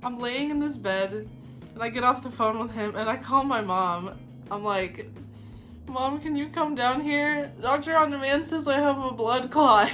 I'm laying in this bed and I get off the phone with him and I call my mom. I'm like, Mom, can you come down here? Doctor on demand says I have a blood clot.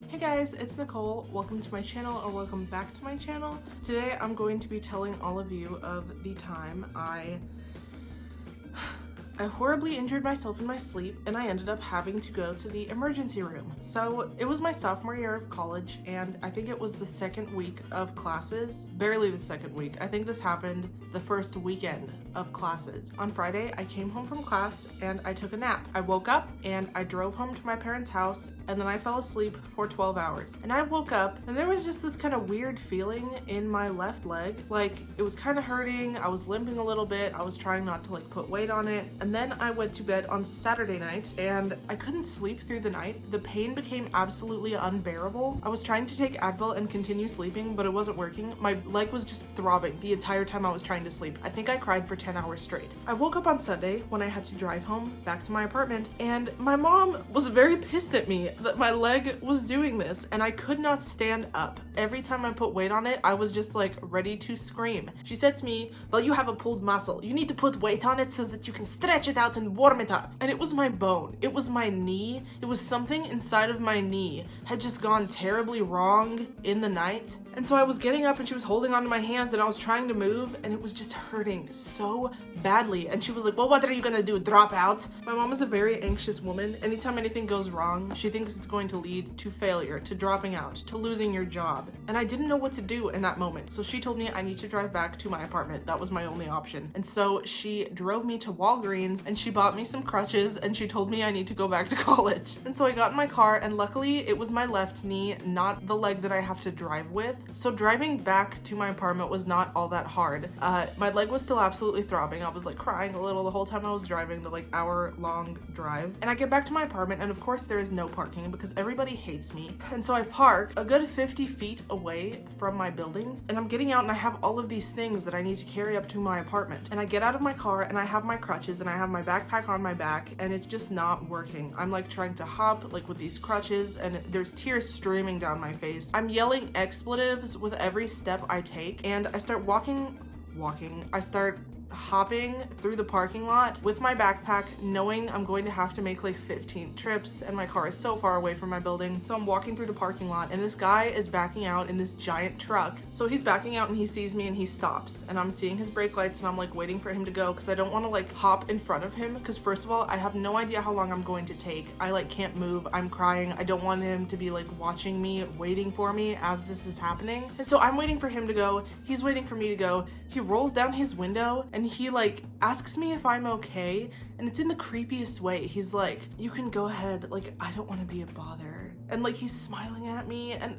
Hey guys, it's Nicole. Welcome to my channel, or welcome back to my channel. Today I'm going to be telling all of you of the time I horribly injured myself in my sleep and I ended up having to go to the emergency room. So it was my sophomore year of college and I think it was the second week of classes, barely the second week. I think this happened the first weekend of classes. On Friday, I came home from class and I took a nap. I woke up and I drove home to my parents' house and then I fell asleep for 12 hours. And I woke up and there was just this kind of weird feeling in my left leg. Like it was kind of hurting. I was limping a little bit. I was trying not to like put weight on it. And then I went to bed on Saturday night and I couldn't sleep through the night. The pain became absolutely unbearable. I was trying to take Advil and continue sleeping, but it wasn't working. My leg was just throbbing the entire time I was trying to sleep. I think I cried for 10 hours straight. I woke up on Sunday when I had to drive home back to my apartment and my mom was very pissed at me that my leg was doing this and I could not stand up. Every time I put weight on it, I was just like ready to scream. She said to me, well, you have a pulled muscle. You need to put weight on it so that you can stretch it out and warm it up. And it was my bone. It was my knee. It was something inside of my knee had just gone terribly wrong in the night. And so I was getting up and she was holding onto my hands and I was trying to move and it was just hurting so badly. And she was like, well, what are you gonna do? Drop out? My mom is a very anxious woman. Anytime anything goes wrong, she thinks it's going to lead to failure, to dropping out, to losing your job. And I didn't know what to do in that moment. So she told me I need to drive back to my apartment. That was my only option. And so she drove me to Walgreens and she bought me some crutches and she told me I need to go back to college. And so I got in my car and luckily it was my left knee, not the leg that I have to drive with. So driving back to my apartment was not all that hard. My leg was still absolutely throbbing. I was like crying a little the whole time I was driving the like hour-long drive. And I get back to my apartment and of course there is no parking because everybody hates me. And so I park a good 50 feet away from my building and I'm getting out and I have all of these things that I need to carry up to my apartment. And I get out of my car and I have my crutches and I have my backpack on my back and it's just not working. I'm like trying to hop like with these crutches and there's tears streaming down my face. I'm yelling expletives with every step I take and I start I start hopping through the parking lot with my backpack knowing I'm going to have to make like 15 trips and my car is so far away from my building. So I'm walking through the parking lot and this guy is backing out in this giant truck. So he's backing out and he sees me and he stops and I'm seeing his brake lights and I'm like waiting for him to go because I don't want to like hop in front of him because first of all I have no idea how long I'm going to take. I like can't move. I'm crying. I don't want him to be like watching me, waiting for me as this is happening. And so I'm waiting for him to go. He's waiting for me to go. He rolls down his window and he like asks me if I'm okay and it's in the creepiest way. He's like, you can go ahead, like I don't want to be a bother, and like he's smiling at me and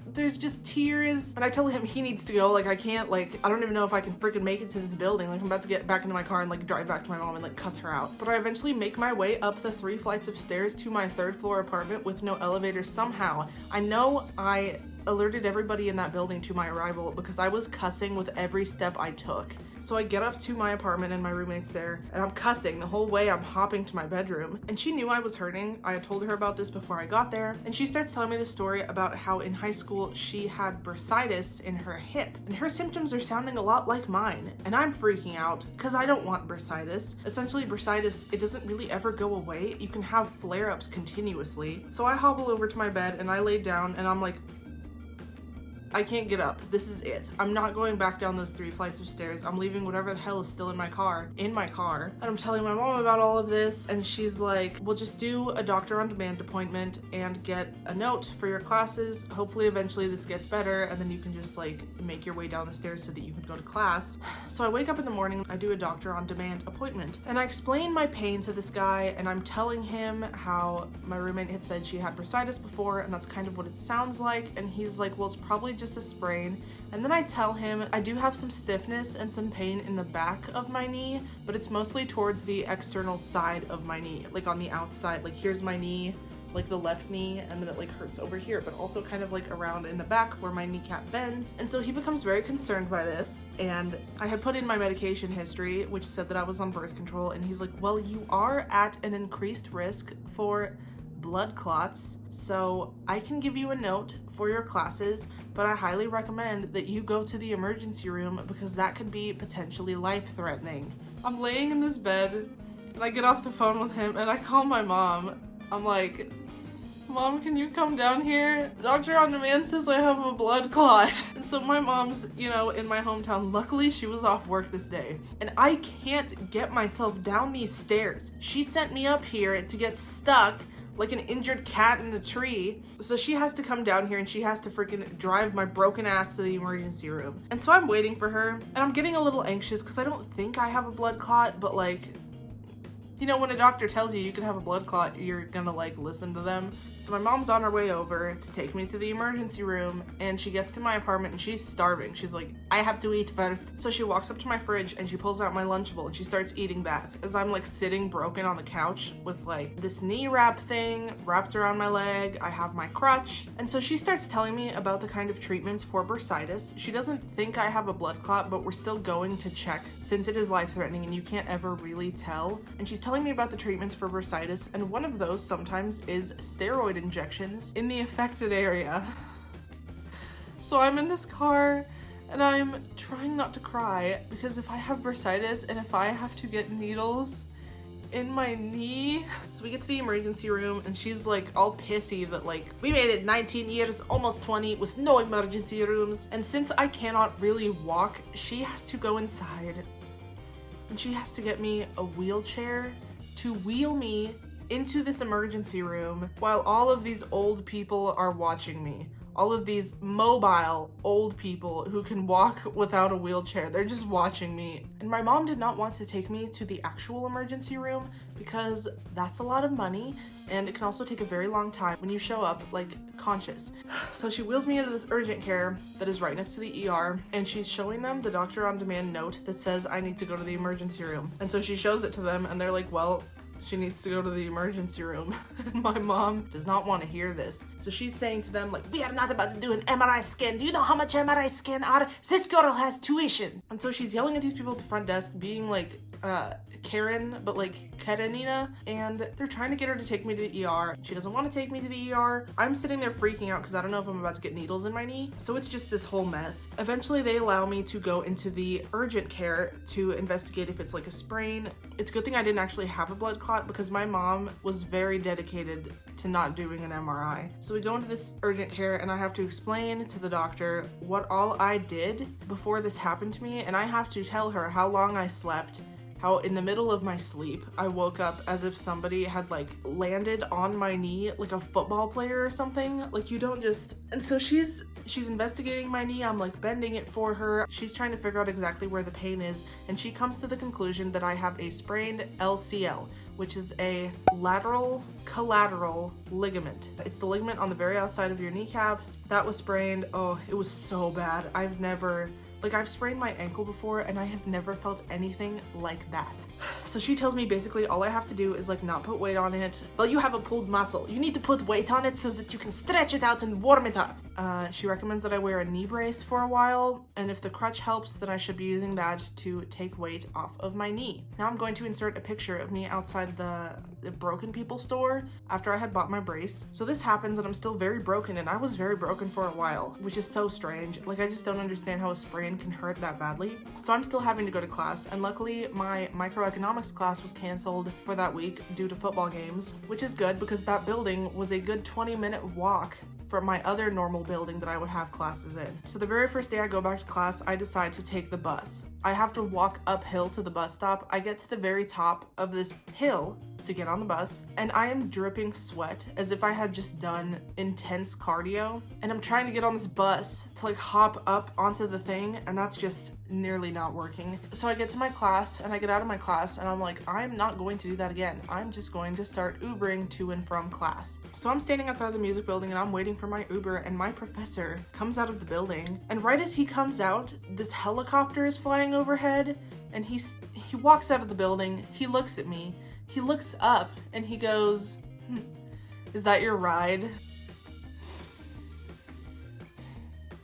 there's just tears and I tell him he needs to go. Like I can't, like I don't even know if I can freaking make it to this building. Like I'm about to get back into my car and like drive back to my mom and like cuss her out. But I eventually make my way up the 3 flights of stairs to my 3rd floor apartment with no elevator somehow. I know I alerted everybody in that building to my arrival because I was cussing with every step I took. So I get up to my apartment and my roommate's there and I'm cussing the whole way I'm hopping to my bedroom. And she knew I was hurting. I had told her about this before I got there. And she starts telling me the story about how in high school she had bursitis in her hip. And her symptoms are sounding a lot like mine. And I'm freaking out because I don't want bursitis. Essentially bursitis, it doesn't really ever go away. You can have flare-ups continuously. So I hobble over to my bed and I lay down and I'm like, I can't get up. This is it. I'm not going back down those 3 flights of stairs. I'm leaving whatever the hell is still in my car. And I'm telling my mom about all of this and she's like, we'll just do a doctor on demand appointment and get a note for your classes. Hopefully eventually this gets better and then you can just like make your way down the stairs so that you can go to class. So I wake up in the morning, I do a doctor on demand appointment and I explain my pain to this guy and I'm telling him how my roommate had said she had bursitis before and that's kind of what it sounds like. And he's like, well, it's probably just a sprain. And then I tell him I do have some stiffness and some pain in the back of my knee, but it's mostly towards the external side of my knee, like on the outside. Like here's my knee like the left knee, and then it like hurts over here, but also kind of like around in the back where my kneecap bends. And so he becomes very concerned by this, and I had put in my medication history, which said that I was on birth control, and he's like, well, you are at an increased risk for blood clots, so I can give you a note for your classes, but I highly recommend that you go to the emergency room because that could be potentially life-threatening. I'm laying in this bed, and I get off the phone with him, and I call my mom. I'm like, Mom, can you come down here? Doctor on demand says I have a blood clot. And so my mom's, you know, in my hometown. Luckily, she was off work this day. And I can't get myself down these stairs. She sent me up here to get stuck like an injured cat in a tree. So she has to come down here and she has to freaking drive my broken ass to the emergency room. And so I'm waiting for her, and I'm getting a little anxious because I don't think I have a blood clot, but like, you know, when a doctor tells you you can have a blood clot, you're gonna like listen to them. So my mom's on her way over to take me to the emergency room, and she gets to my apartment and she's starving. She's like, I have to eat first. So she walks up to my fridge and she pulls out my Lunchable and she starts eating that as I'm like sitting broken on the couch with like this knee wrap thing wrapped around my leg. I have my crutch. And so she starts telling me about the kind of treatments for bursitis. She doesn't think I have a blood clot, but we're still going to check since it is life-threatening and you can't ever really tell. And she's telling me about the treatments for bursitis, and one of those sometimes is steroid injections in the affected area. So I'm in this car and I'm trying not to cry because if I have bursitis and if I have to get needles in my knee. So we get to the emergency room and she's like all pissy that like we made it 19 years, almost 20 with no emergency rooms. And since I cannot really walk, she has to go inside and she has to get me a wheelchair to wheel me into this emergency room while all of these old people are watching me. All of these mobile old people who can walk without a wheelchair. They're just watching me. And my mom did not want to take me to the actual emergency room because that's a lot of money and it can also take a very long time when you show up like conscious. So she wheels me into this urgent care that is right next to the ER, and she's showing them the doctor on demand note that says I need to go to the emergency room. And so she shows it to them and they're like, well, she needs to go to the emergency room. And my mom does not want to hear this. So she's saying to them like, we are not about to do an MRI scan. Do you know how much MRI scan are? This girl has tuition. And so she's yelling at these people at the front desk being like, Karen, but like Karenina, and they're trying to get her to take me to the ER. She doesn't want to take me to the ER. I'm sitting there freaking out because I don't know if I'm about to get needles in my knee. So it's just this whole mess. Eventually they allow me to go into the urgent care to investigate if it's like a sprain. It's a good thing I didn't actually have a blood clot because my mom was very dedicated to not doing an MRI. So we go into this urgent care and I have to explain to the doctor what all I did before this happened to me, and I have to tell her how long I slept, how in the middle of my sleep, I woke up as if somebody had like landed on my knee like a football player or something. Like you don't just... And so she's investigating my knee. I'm like bending it for her. She's trying to figure out exactly where the pain is. And she comes to the conclusion that I have a sprained LCL, which is a lateral collateral ligament. It's the ligament on the very outside of your kneecap. That was sprained. Oh, it was so bad. I've sprained my ankle before and I have never felt anything like that. So she tells me basically all I have to do is like not put weight on it. Well, you have a pulled muscle. You need to put weight on it so that you can stretch it out and warm it up. She recommends that I wear a knee brace for a while, and if the crutch helps, then I should be using that to take weight off of my knee. Now I'm going to insert a picture of me outside the broken people store after I had bought my brace. So this happens and I'm still very broken, and I was very broken for a while, which is so strange. Like I just don't understand how a sprain can hurt that badly. So I'm still having to go to class, and luckily my microeconomics class was canceled for that week due to football games, which is good because that building was a good 20-minute walk from my other normal building that I would have classes in. So the very first day I go back to class, I decide to take the bus. I have to walk uphill to the bus stop. I get to the very top of this hill to get on the bus, and I am dripping sweat as if I had just done intense cardio, and I'm trying to get on this bus to like hop up onto the thing, and that's just nearly not working. So I get to my class and I get out of my class and I'm like, I'm not going to do that again. I'm just going to start Ubering to and from class. So I'm standing outside the music building and I'm waiting for my Uber, and my professor comes out of the building, and right as he comes out, this helicopter is flying overhead, and he walks out of the building. He looks at me, he looks up, and he goes, Is that your ride?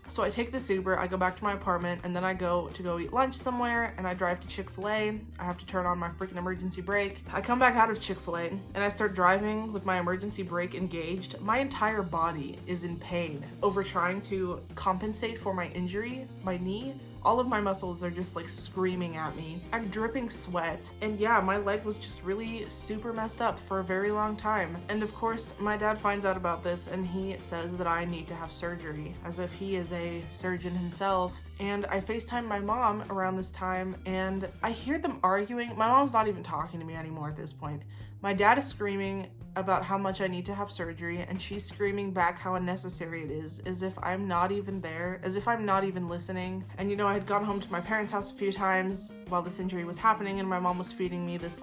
So I take this Uber, I go back to my apartment, and then I go eat lunch somewhere, and I drive to Chick-fil-A. I have to turn on my freaking emergency brake. I come back out of Chick-fil-A, and I start driving with my emergency brake engaged. My entire body is in pain over trying to compensate for my injury, my knee. All of my muscles are just like screaming at me. I'm dripping sweat. And yeah, my leg was just really super messed up for a very long time. And of course, my dad finds out about this and he says that I need to have surgery, as if he is a surgeon himself. And I FaceTime my mom around this time and I hear them arguing. My mom's not even talking to me anymore at this point. My dad is screaming about how much I need to have surgery, and she's screaming back how unnecessary it is, as if I'm not even there, as if I'm not even listening. And you know, I had gone home to my parents' house a few times while this injury was happening, and my mom was feeding me this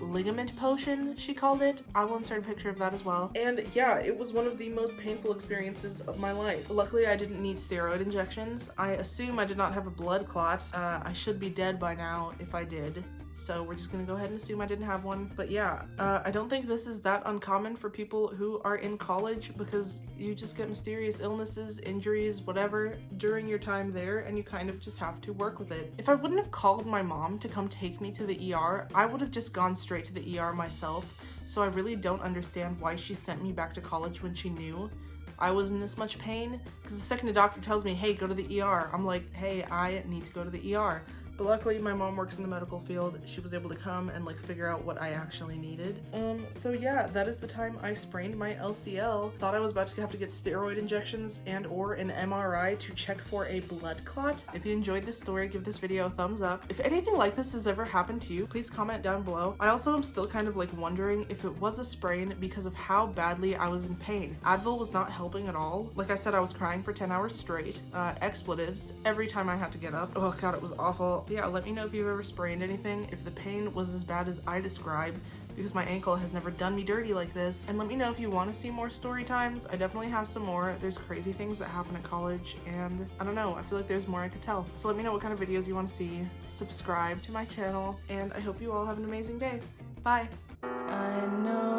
ligament potion, she called it. I will insert a picture of that as well. And yeah, it was one of the most painful experiences of my life. Luckily, I didn't need steroid injections. I assume I did not have a blood clot. I should be dead by now if I did. So we're just gonna go ahead and assume I didn't have one. But yeah, I don't think this is that uncommon for people who are in college, because you just get mysterious illnesses, injuries, whatever during your time there, and you kind of just have to work with it. If I wouldn't have called my mom to come take me to the ER, I would have just gone straight to the ER myself. So I really don't understand why she sent me back to college when she knew I was in this much pain. Because the second the doctor tells me, hey, go to the ER, I'm like, hey, I need to go to the ER. But luckily my mom works in the medical field. She was able to come and like figure out what I actually needed. So yeah, that is the time I sprained my LCL. Thought I was about to have to get steroid injections and or an MRI to check for a blood clot. If you enjoyed this story, give this video a thumbs up. If anything like this has ever happened to you, please comment down below. I also am still kind of like wondering if it was a sprain because of how badly I was in pain. Advil was not helping at all. Like I said, I was crying for 10 hours straight. Expletives every time I had to get up. Oh god, it was awful. Yeah, let me know if you've ever sprained anything, if the pain was as bad as I described, because my ankle has never done me dirty like this. And let me know if you want to see more story times. I definitely have some more. There's crazy things that happen at college, and I don't know, I feel like there's more I could tell. So let me know what kind of videos you want to see. Subscribe to my channel, and I hope you all have an amazing day. Bye. I know